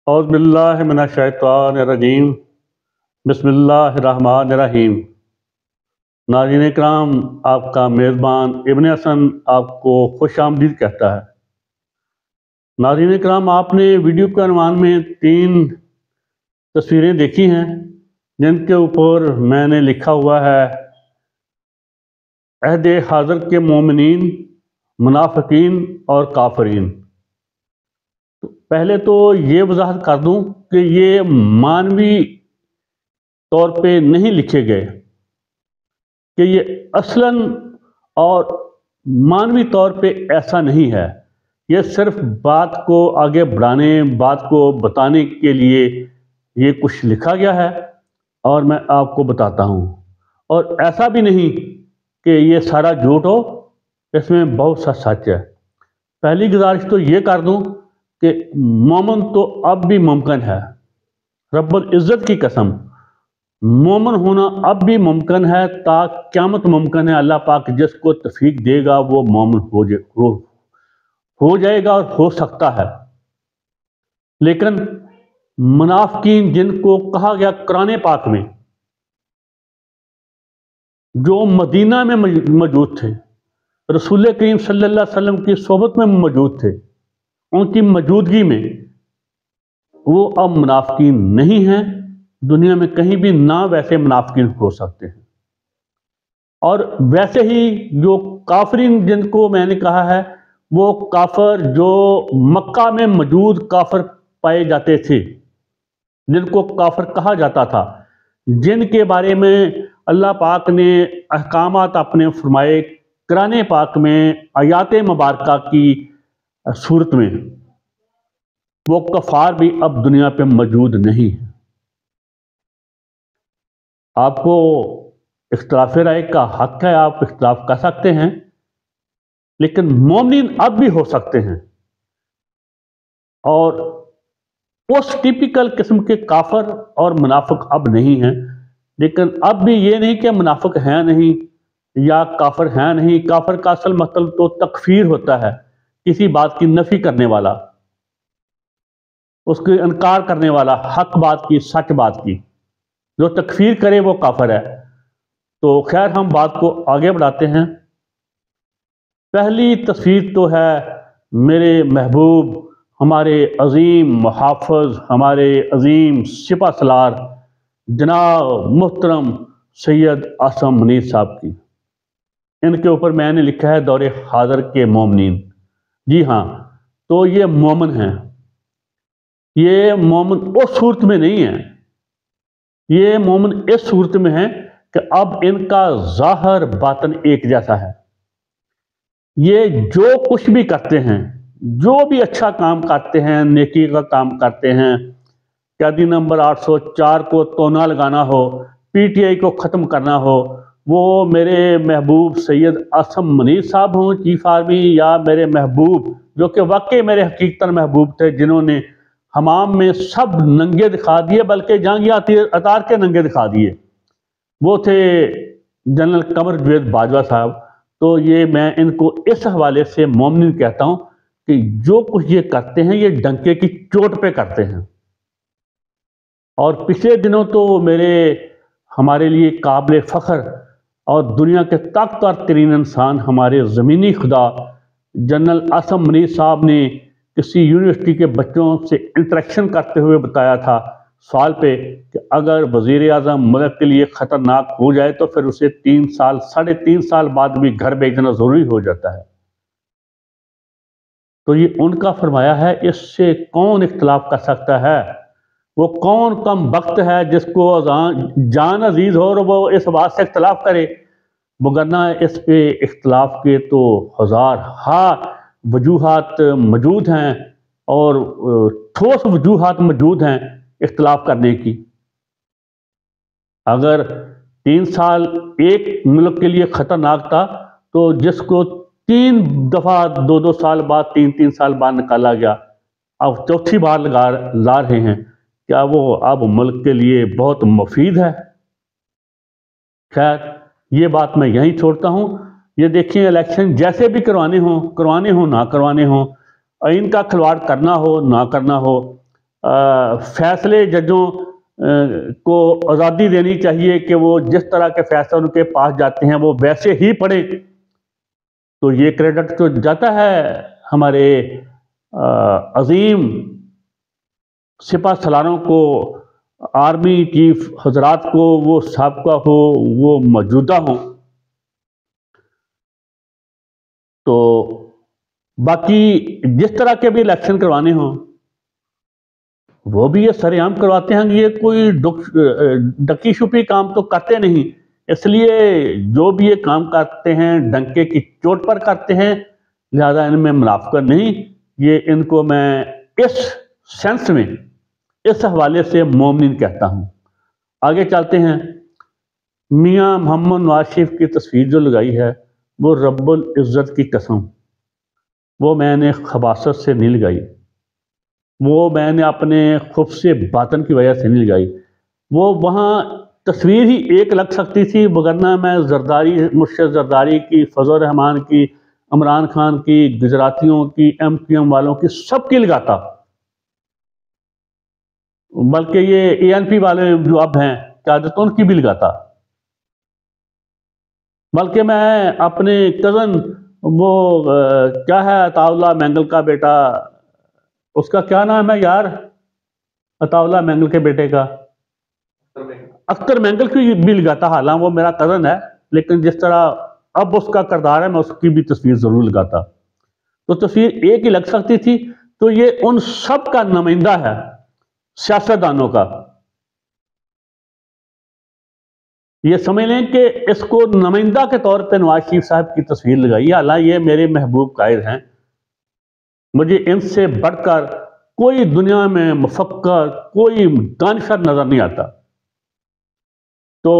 اعوذ باللہ من الشیطان الرجیم بسم اللہ الرحمن الرحیم۔ ناظرین اکرام، آپ کا میزبان ابن حسن آپ کو خوش آمدید کہتا ہے۔ ناظرین اکرام، آپ نے ویڈیو کے عنوان میں 3 تصویریں دیکھی ہیں جن کے اوپر میں نے لکھا ہوا ہے عہد حاضر کے مومنین، منافقین اور کافرین۔ پہلے تو یہ وضاحت کر دوں کہ یہ معنوی طور پہ نہیں لکھے گئے، کہ یہ اصلاً اور معنوی طور پہ ایسا نہیں ہے۔ یہ صرف بات کو آگے بڑھانے، بات کو بتانے کے لیے یہ کچھ لکھا گیا ہے اور میں آپ کو بتاتا ہوں۔ اور ایسا بھی نہیں کہ یہ سارا جھوٹ ہو، اس میں بہت سا سچ ہے۔ پہلی گزارش تو یہ کر دوں کہ مومن تو اب بھی ممکن ہے، رب العزت کی قسم، مومن ہونا اب بھی ممکن ہے، تا قیامت ممکن ہے۔ اللہ پاک جس کو توفیق دے گا وہ مومن ہو جائے گا اور ہو سکتا ہے۔ لیکن منافقین جن کو کہا گیا قرآن پاک میں، جو مدینہ میں موجود تھے، رسول کریم صلی اللہ علیہ وسلم کی صحبت میں موجود تھے، ان کی موجودگی میں وہ اب منافقین نہیں ہیں، دنیا میں کہیں بھی نہ ویسے منافقین ہو سکتے ہیں۔ اور ویسے ہی جو کافرین جن کو میں نے کہا ہے، وہ کافر جو مکہ میں موجود کافر پائے جاتے تھے، جن کو کافر کہا جاتا تھا، جن کے بارے میں اللہ پاک نے احکامات اپنے فرمائے قرآن پاک میں آیات مبارکہ کی صورت میں، وہ کفار بھی اب دنیا پہ موجود نہیں ہیں۔ آپ کو اختلاف رائے کا حق ہے، آپ اختلاف کر سکتے ہیں، لیکن مومنین اب بھی ہو سکتے ہیں۔ اور اس ٹیپیکل قسم کے کافر اور منافق اب نہیں ہیں۔ لیکن اب بھی یہ نہیں کہ منافق ہیں نہیں یا کافر ہیں نہیں۔ کافر کا اصل مطلب تو تکفیر ہوتا ہے، کسی بات کی نفی کرنے والا، اس کے انکار کرنے والا، حق بات کی، سچ بات کی، جو تکفیر کرے وہ کافر ہے۔ تو خیر، ہم بات کو آگے بڑھاتے ہیں۔ پہلی تصویر تو ہے میرے محبوب، ہمارے عظیم محافظ، ہمارے عظیم سپہ سالار جناب محترم سید عاصم منیر صاحب کی۔ ان کے اوپر میں نے لکھا ہے دور حاضر کے مومنین۔ جی ہاں، تو یہ مومن ہیں۔ یہ مومن اس صورت میں نہیں ہے، یہ مومن اس صورت میں ہے کہ اب ان کا ظاہر باطن ایک جیسا ہے۔ یہ جو کچھ بھی کرتے ہیں، جو بھی اچھا کام کرتے ہیں، نیکی کا کام کرتے ہیں، قیدی نمبر 804 کو تونا لگانا ہو، پی ٹی آئی کو ختم کرنا ہو، وہ میرے محبوب سید عاصم منیر صاحب ہوں چیف آرمی، یا میرے محبوب جو کہ واقعی میرے حقیقتاً محبوب تھے، جنہوں نے حمام میں سب ننگے دکھا دیے، بلکہ جہانگیر عطار کے ننگے دکھا دیے، وہ تھے جنرل قمر جاوید باجوہ صاحب۔ تو یہ میں ان کو اس حوالے سے مومنین کہتا ہوں کہ جو کچھ یہ کرتے ہیں یہ ڈنکے کی چوٹ پہ کرتے ہیں۔ اور پچھلے دنوں تو ہمارے لیے قابل فخر اور دنیا کے طاقتور ترین انسان، ہمارے زمینی خدا جنرل عاصم منیر صاحب نے کسی یونیورسٹی کے بچوں سے انٹریکشن کرتے ہوئے بتایا تھا سوال پہ کہ اگر وزیر اعظم ملک کے لیے خطرناک ہو جائے تو پھر اسے 3 سال 3.5 سال بعد بھی گھر بھیجنا ضروری ہو جاتا ہے۔ تو یہ ان کا فرمایا ہے، اس سے کون اختلاف کر سکتا ہے؟ وہ کون کم بخت ہے جس کو جان عزیز ہو اور وہ اس بات سے اختلاف کرے؟ وگرنہ اس پہ اختلاف کے تو ہزار وجوہات موجود ہیں، اور ٹھوس وجوہات موجود ہیں اختلاف کرنے کی۔ اگر 3 سال ایک ملک کے لیے خطرناک تھا، تو جس کو 3 دفعہ 2 سال بعد 3 سال بعد نکالا گیا، اب 4تھی بار لا رہے ہیں، کیا وہ اب ملک کے لیے بہت مفید ہے؟ خیر، یہ بات میں یہیں چھوڑتا ہوں۔ یہ دیکھیں، الیکشن جیسے بھی کروانے ہوں نہ کروانے ہوں، ان کا کھلواڑ کرنا ہو نہ کرنا ہو، فیصلے ججوں کو آزادی دینی چاہیے کہ وہ جس طرح کے فیصلے ان کے پاس جاتے ہیں وہ ویسے ہی پڑھیں، تو یہ کریڈٹ تو جاتا ہے ہمارے عظیم سپہ سالاروں کو، آرمی چیف حضرات کو، وہ سابقہ ہو وہ موجودہ ہوں۔ تو باقی جس طرح کے بھی الیکشن کروانے ہوں وہ بھی یہ سر عام کرواتے ہیں، یہ کوئی ڈکی چھپی کام تو کرتے نہیں، اس لیے جو بھی یہ کام کرتے ہیں ڈنکے کی چوٹ پر کرتے ہیں، لہذا ان میں منافقت نہیں، یہ ان کو میں اس سینس میں اس حوالے سے مومنین کہتا ہوں۔ آگے چلتے ہیں۔ میاں محمد نواز شریف کی تصویر جو لگائی ہے وہ رب العزت کی قسم وہ میں نے خباثت سے نہیں لگائی، وہ میں نے اپنے خبث باطن کی وجہ سے نہیں لگائی، وہ وہاں تصویر ہی ایک لگ سکتی تھی، وگرنہ میں زرداری، مرشد زرداری کی، فضل الرحمان کی، عمران خان کی، گجراتیوں کی، ایم کیو ایم والوں کی، سب کی لگاتا، بلکہ یہ اے این پی والے جو اب ہیں قیادت ان کی بھی لگاتا، بلکہ میں اپنے کزن وہ کیا ہے عطا اللہ مینگل کا بیٹا، اس کا کیا نام ہے یار، عطا اللہ مینگل کے بیٹے کا، اختر مینگل کی بھی لگاتا، حالانکہ وہ میرا کزن ہے، لیکن جس طرح اب اس کا کردار ہے میں اس کی بھی تصویر ضرور لگاتا، تو تصویر ایک ہی لگ سکتی تھی، تو یہ ان سب کا نمائندہ ہے سیاستدانوں کا، یہ سمجھ لیں کہ اس کو نمائندہ کے طور پہ نواز شریف صاحب کی تصویر لگائی، حالانکہ یہ میرے محبوب قائد ہیں، مجھے ان سے بڑھ کر کوئی دنیا میں مفکر، کوئی دانشور نظر نہیں آتا۔ تو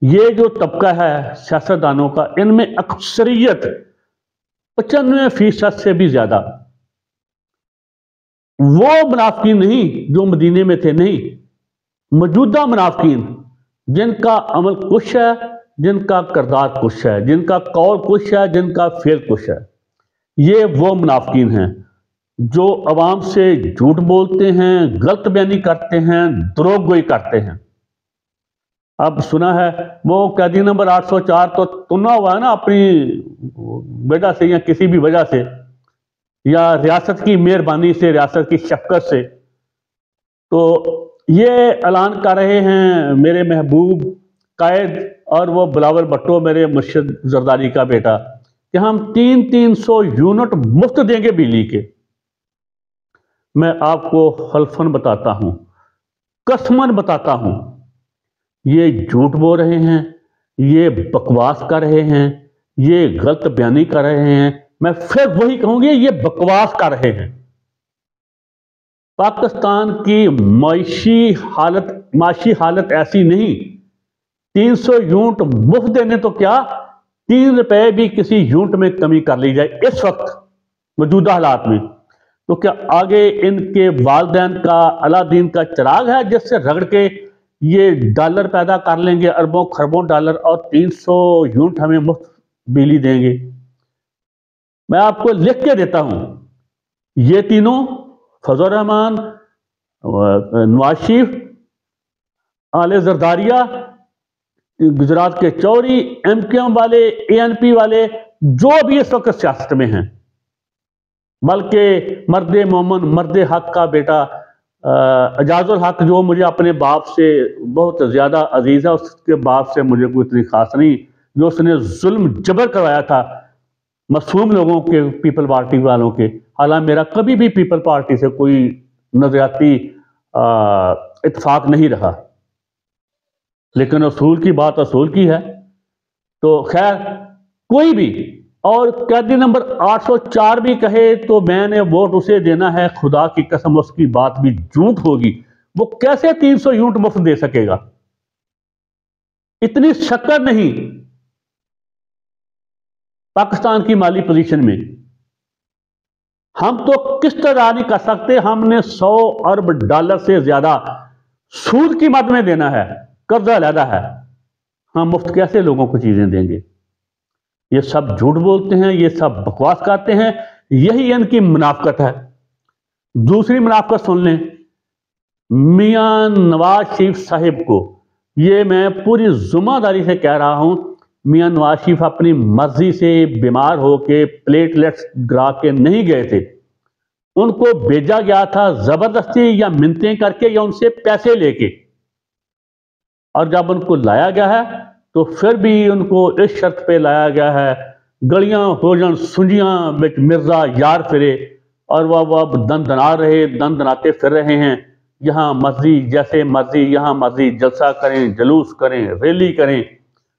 یہ جو طبقہ ہے سیاستدانوں کا، ان میں اکثریت 95% سے بھی زیادہ وہ منافقین نہیں جو مدینے میں تھے، نہیں، موجودہ منافقین جن کا عمل کچھ ہے، جن کا کردار کچھ ہے، جن کا قول کچھ ہے، جن کا فعل کچھ ہے، یہ وہ منافقین ہیں جو عوام سے جھوٹ بولتے ہیں، غلط بیانی کرتے ہیں، دروغ گوئی کرتے ہیں۔ اب سنا ہے وہ قیدی نمبر 804 تو تنا ہوا ہے نا اپنی وجہ سے یا کسی بھی وجہ سے، یا ریاست کی مہربانی سے، ریاست کی شفقت سے، تو یہ اعلان کر رہے ہیں میرے محبوب قائد اور وہ بلاول بھٹو میرے مرشد زرداری کا بیٹا کہ ہم 300 یونٹ مفت دیں گے بجلی کے۔ میں آپ کو حلفاً بتاتا ہوں، قسماً بتاتا ہوں، یہ جھوٹ بول رہے ہیں، یہ بکواس کر رہے ہیں، یہ غلط بیانی کر رہے ہیں، میں پھر وہی کہوں گی یہ بکواس کر رہے ہیں۔ پاکستان کی معاشی حالت ایسی نہیں، 300 یونٹ مفت دینے تو کیا، 3 روپے بھی کسی یونٹ میں کمی کر لی جائے اس وقت موجودہ حالات میں، تو کیا آگے ان کے والدین کا الادین کا چراغ ہے جس سے رگڑ کے یہ ڈالر پیدا کر لیں گے، اربوں خربوں ڈالر، اور 300 یونٹ ہمیں مفت بجلی دیں گے؟ میں آپ کو لکھ کے دیتا ہوں، یہ تینوں فضل الرحمان، نواز شریف، آل زرداریہ، گجرات کے چوری، ایم کیو ایم والے، اے این پی والے، جو بھی اس وقت سیاست میں ہیں، بلکہ مرد مومن، مرد حق کا بیٹا اعجاز الحق جو مجھے اپنے باپ سے بہت زیادہ عزیز ہے، اس کے باپ سے مجھے کوئی اتنی خاص نہیں، جو اس نے ظلم جبر کروایا تھا معصوم لوگوں کے، پیپل پارٹی والوں کے، حالانکہ میرا کبھی بھی پیپل پارٹی سے کوئی نظریاتی اتفاق نہیں رہا، لیکن اصول کی بات اصول کی ہے۔ تو خیر کوئی بھی، اور قیدی نمبر 804 بھی کہے تو میں نے ووٹ اسے دینا ہے، خدا کی قسم اس کی بات بھی جھوٹ ہوگی، وہ کیسے 300 یونٹ مفت دے سکے گا؟ اتنی شکر نہیں پاکستان کی مالی پوزیشن میں، ہم تو قسط ادا نہیں کر سکتے، ہم نے 100 ارب ڈالر سے زیادہ سود کی مد میں دینا ہے، قرضہ علیحدہ ہے، ہم مفت کیسے لوگوں کو چیزیں دیں گے؟ یہ سب جھوٹ بولتے ہیں، یہ سب بکواس کرتے ہیں، یہی ان کی منافقت ہے۔ دوسری منافقت سن لیں، میاں نواز شریف صاحب کو، یہ میں پوری ذمہ داری سے کہہ رہا ہوں، میاں نواز شریف اپنی مرضی سے بیمار ہو کے پلیٹلیٹس گرا کے نہیں گئے تھے، ان کو بھیجا گیا تھا زبردستی یا منتیں کر کے یا ان سے پیسے لے کے، اور جب ان کو لایا گیا ہے تو پھر بھی ان کو اس شرط پہ لایا گیا ہے، گلیاں ہو جان سنجیاں بچ مرزا یار پھرے، اور وہ اب دن دناتے پھر رہے ہیں، یہاں مرضی جیسے مرضی، یہاں مرضی جلسہ کریں، جلوس کریں، ریلی کریں،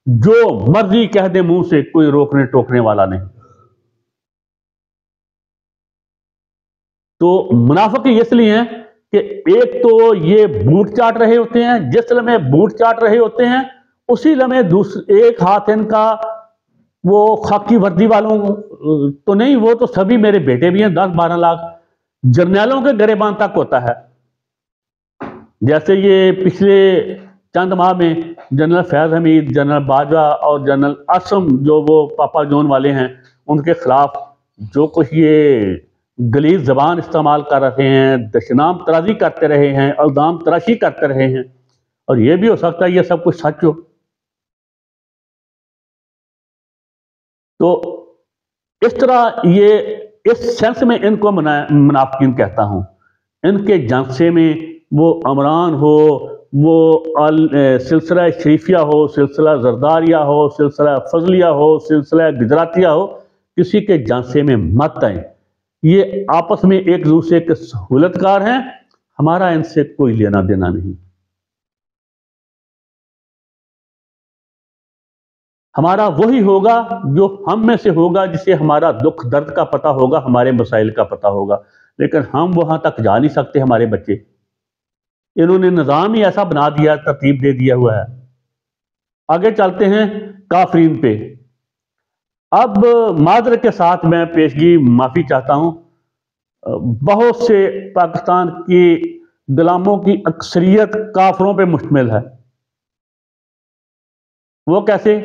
جو مرضی کہہ دیں منہ سے، کوئی روکنے ٹوکنے والا نہیں۔ تو منافق اس لیے ہیں کہ ایک تو یہ بوٹ چاٹ رہے ہوتے ہیں، جس لمحے بوٹ چاٹ رہے ہوتے ہیں اسی لمحے ایک ہاتھ ان کا وہ خاکی وردی والوں تو نہیں، وہ تو سبھی میرے بیٹے بھی ہیں، 10-12 لاکھ جرنیلوں کے گریبان تک ہوتا ہے۔ جیسے یہ پچھلے چند ماہ میں جنرل فیض حمید، جنرل باجوہ اور جنرل عاصم جو وہ پاپا جون والے ہیں، ان کے خلاف جو کچھ یہ غلیظ زبان استعمال کر رہے ہیں، دشنام ترازی کرتے رہے ہیں، الزام تراشی کرتے رہے ہیں، اور یہ بھی ہو سکتا ہے یہ سب کچھ سچ ہو۔ تو اس طرح یہ اس سینس میں ان کو منافقین کہتا ہوں، ان کے جانسے میں وہ عمران ہو، وہ سلسلہ شریفیہ ہو، سلسلہ زرداریہ ہو، سلسلہ فضلیہ ہو، سلسلہ گجراتیہ ہو، کسی کے جانسے میں مت آئیں، یہ آپس میں ایک دوسرے کے سہولت کار ہیں، ہمارا ان سے کوئی لینا دینا نہیں۔ ہمارا وہی ہوگا جو ہم میں سے ہوگا، جسے ہمارا دکھ درد کا پتہ ہوگا، ہمارے مسائل کا پتہ ہوگا، لیکن ہم وہاں تک جا نہیں سکتے۔ ہمارے بچے، انہوں نے نظام ہی ایسا بنا دیا، ترتیب دے دیا ہوا ہے۔ آگے چلتے ہیں کافرین پہ۔ اب معذرت کے ساتھ میں پیشگی معافی چاہتا ہوں، بہت سے پاکستان کی غلاموں کی اکثریت کافروں پہ مشتمل ہے۔ وہ کیسے؟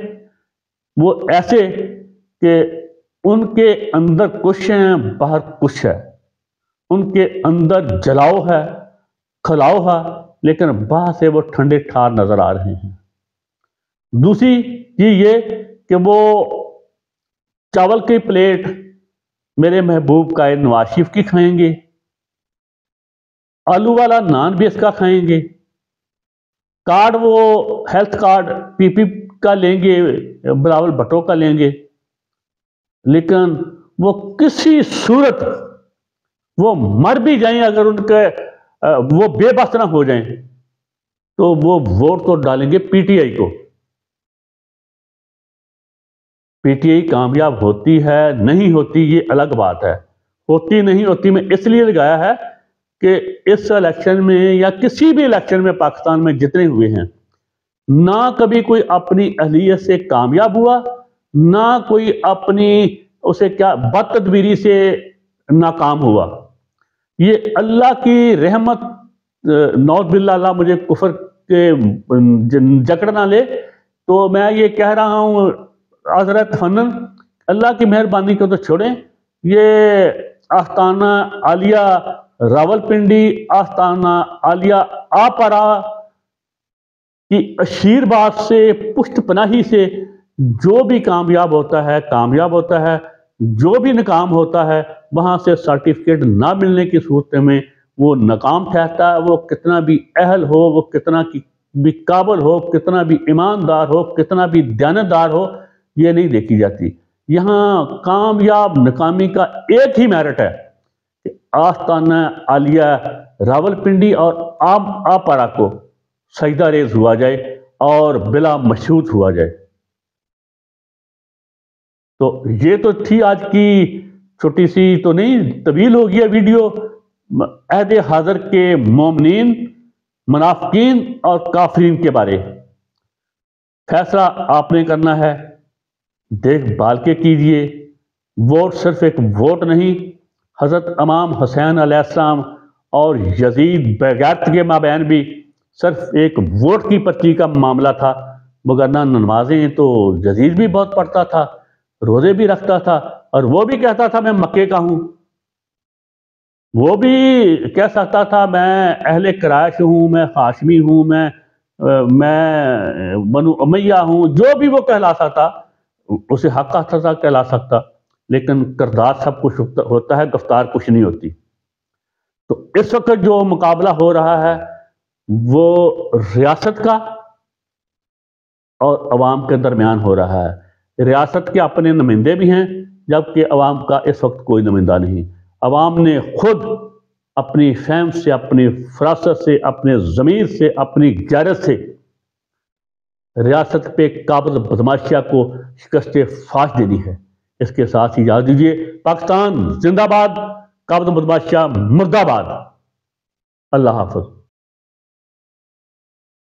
وہ ایسے کہ ان کے اندر کچھ ہیں، باہر کچھ ہے، ان کے اندر جلاؤ ہے، کھلاؤ ہے، لیکن باہر سے وہ ٹھنڈے ٹھار نظر آ رہے ہیں۔ دوسری چیز یہ کہ وہ چاول کی پلیٹ میرے محبوب قائد نواز شریف کی کھائیں گے، آلو والا نان بھی اس کا کھائیں گے، کارڈ وہ ہیلتھ کارڈ پی پی کا لیں گے، بلاول بھٹو کا لیں گے، لیکن وہ کسی صورت وہ مر بھی جائیں، اگر ان کے وہ بے بس نہ ہو جائیں تو وہ ووٹ تو ڈالیں گے پی ٹی آئی کو۔ پی ٹی آئی کامیاب ہوتی ہے نہیں ہوتی یہ الگ بات ہے، ہوتی نہیں ہوتی میں اس لیے لگایا ہے کہ اس الیکشن میں یا کسی بھی الیکشن میں پاکستان میں جتنے ہوئے ہیں، نہ کبھی کوئی اپنی اہلیت سے کامیاب ہوا، نہ کوئی اپنی اسے کیا بد تدبیری سے ناکام ہوا۔ یہ اللہ کی رحمت، نعوذ باللہ اللہ مجھے کفر کے جکڑ نہ لے، تو میں یہ کہہ رہا ہوں حضرت فنن، اللہ کی مہربانی کو تو چھوڑیں، یہ آستانہ عالیہ راول پنڈی، آستانہ عالیہ آپارا کی اشیر باز سے، پشت پناہی سے جو بھی کامیاب ہوتا ہے کامیاب ہوتا ہے، جو بھی ناکام ہوتا ہے وہاں سے سرٹیفکیٹ نہ ملنے کی صورت میں وہ ناکام ٹھہرتا ہے، وہ کتنا بھی اہل ہو، وہ کتنا بھی قابل ہو، کتنا بھی ایماندار ہو، کتنا بھی دیانتدار ہو، یہ نہیں دیکھی جاتی۔ یہاں کامیاب ناکامی کا ایک ہی میرٹ ہے کہ آستانہ عالیہ راول پنڈی اور آپارا کو سجدہ ریز ہوا جائے اور بلا مشروط ہوا جائے۔ تو یہ تو تھی آج کی چھوٹی سی، تو نہیں طویل ہو گیا ویڈیو، عہد حاضر کے مومنین، منافقین اور کافرین کے بارے۔ فیصلہ آپ نے کرنا ہے، دیکھ بھال کے کیجئے۔ ووٹ صرف ایک ووٹ نہیں، حضرت امام حسین علیہ السلام اور یزید بیغیرت کے مابین بھی صرف ایک ووٹ کی پرچی کا معاملہ تھا، وگرنہ نمازیں تو یزید بھی بہت پڑھتا تھا، روزے بھی رکھتا تھا، اور وہ بھی کہتا تھا میں مکے کا ہوں۔ وہ بھی کہہ سکتا تھا میں اہل قریش ہوں، میں ہاشمی ہوں، میں بنو امیہ ہوں، جو بھی وہ کہلا سکتا، اسے حق تھا کہلا سکتا، لیکن کردار سب کچھ ہوتا ہے، گفتار کچھ نہیں ہوتی۔ تو اس وقت جو مقابلہ ہو رہا ہے وہ ریاست کا اور عوام کے درمیان ہو رہا ہے۔ ریاست کے اپنے نمائندے بھی ہیں، جبکہ عوام کا اس وقت کوئی نمائندہ نہیں۔ عوام نے خود اپنی فہم سے، اپنی فراست سے، اپنے ضمیر سے، اپنی غیرت سے ریاست پہ قابض بدماشیہ کو شکست فاش دینی ہے۔ اس کے ساتھ ہی یاد دیجیے، پاکستان زندہ باد، قابض بدماشیہ مردہ باد۔ اللہ حافظ۔